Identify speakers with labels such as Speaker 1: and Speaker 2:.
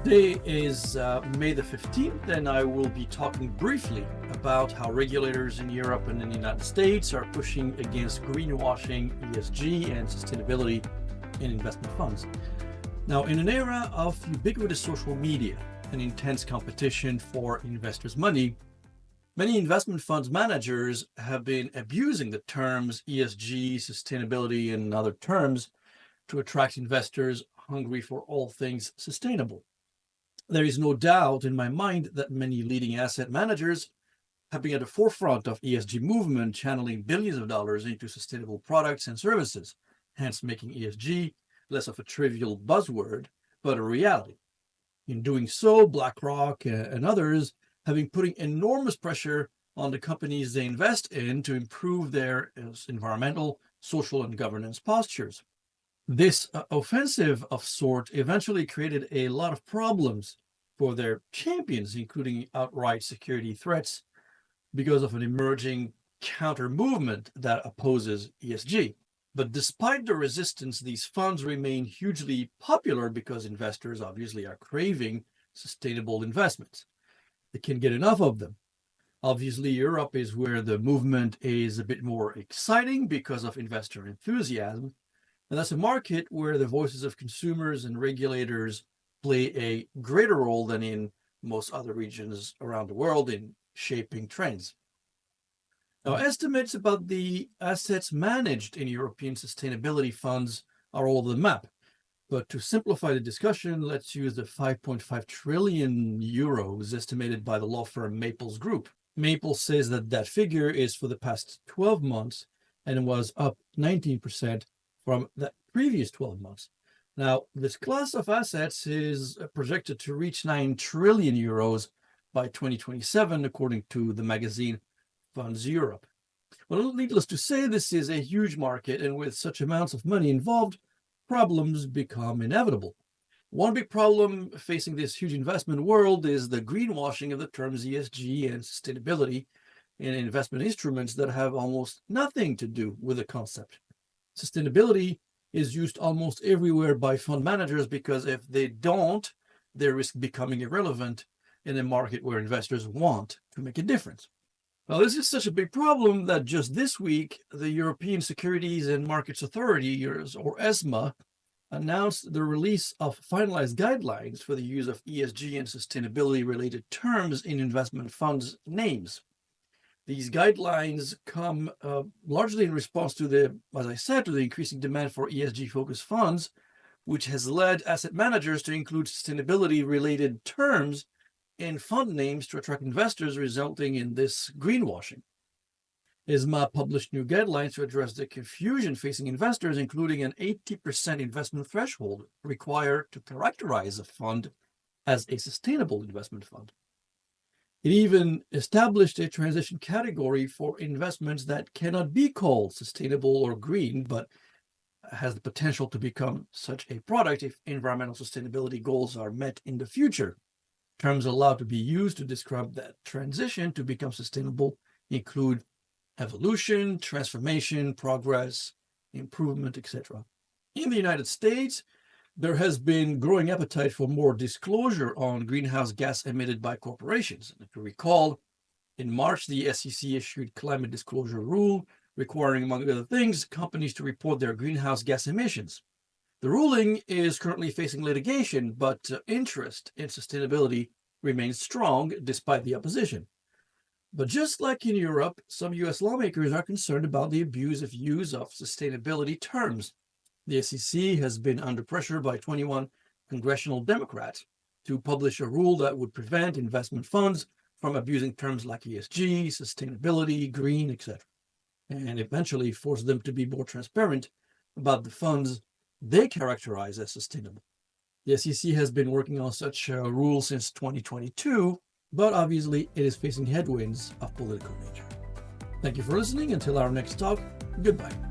Speaker 1: Today is May the 15th, and I will be talking briefly about how regulators in Europe and in the United States are pushing against greenwashing, ESG, and sustainability in investment funds. Now, in an era of ubiquitous social media and intense competition for investors' money, many investment funds managers have been abusing the terms ESG, sustainability, and other terms to attract investors hungry for all things sustainable. There is no doubt in my mind that many leading asset managers have been at the forefront of ESG movement, channeling billions of dollars into sustainable products and services, hence making ESG less of a trivial buzzword, but a reality. In doing so, BlackRock and others have been putting enormous pressure on the companies they invest in to improve their environmental, social, and governance postures. This offensive of sort eventually created a lot of problems for their champions, including outright security threats because of an emerging counter movement that opposes ESG. But despite the resistance, these funds remain hugely popular because investors obviously are craving sustainable investments. They can't get enough of them. Obviously, Europe is where the movement is a bit more exciting because of investor enthusiasm. And that's a market where the voices of consumers and regulators play a greater role than in most other regions around the world in shaping trends. Now, estimates about the assets managed in European sustainability funds are all over the map. But to simplify the discussion, let's use the 5.5 trillion euros estimated by the law firm Maples Group. Maples says that that figure is for the past 12 months and was up 19% from the previous 12 months. Now, this class of assets is projected to reach 9 trillion euros by 2027, according to the magazine Funds Europe. Well, needless to say, this is a huge market, and with such amounts of money involved, problems become inevitable. One big problem facing this huge investment world is the greenwashing of the terms ESG and sustainability in investment instruments that have almost nothing to do with the concept. Sustainability is used almost everywhere by fund managers because if they don't, they risk becoming irrelevant in a market where investors want to make a difference. Now, this is such a big problem that just this week, the European Securities and Markets Authority, or ESMA, announced the release of finalized guidelines for the use of ESG and sustainability-related terms in investment funds names. These guidelines come largely in response to as I said, to the increasing demand for ESG-focused funds, which has led asset managers to include sustainability-related terms in fund names to attract investors, resulting in this greenwashing. ESMA published new guidelines to address the confusion facing investors, including an 80% investment threshold required to characterize a fund as a sustainable investment fund. It even established a transition category for investments that cannot be called sustainable or green, but has the potential to become such a product if environmental sustainability goals are met in the future. Terms allowed to be used to describe that transition to become sustainable include evolution, transformation, progress, improvement, etc. In the United States, there has been growing appetite for more disclosure on greenhouse gas emitted by corporations. If you recall, in March, the SEC issued climate disclosure rule requiring, among other things, companies to report their greenhouse gas emissions. The ruling is currently facing litigation, but interest in sustainability remains strong despite the opposition. But just like in Europe, some US lawmakers are concerned about the abusive use of sustainability terms. The SEC has been under pressure by 21 congressional Democrats to publish a rule that would prevent investment funds from abusing terms like ESG, sustainability, green, etc., and eventually force them to be more transparent about the funds they characterize as sustainable. The SEC has been working on such a rule since 2022, but obviously it is facing headwinds of political nature. Thank you for listening. Until our next talk, goodbye.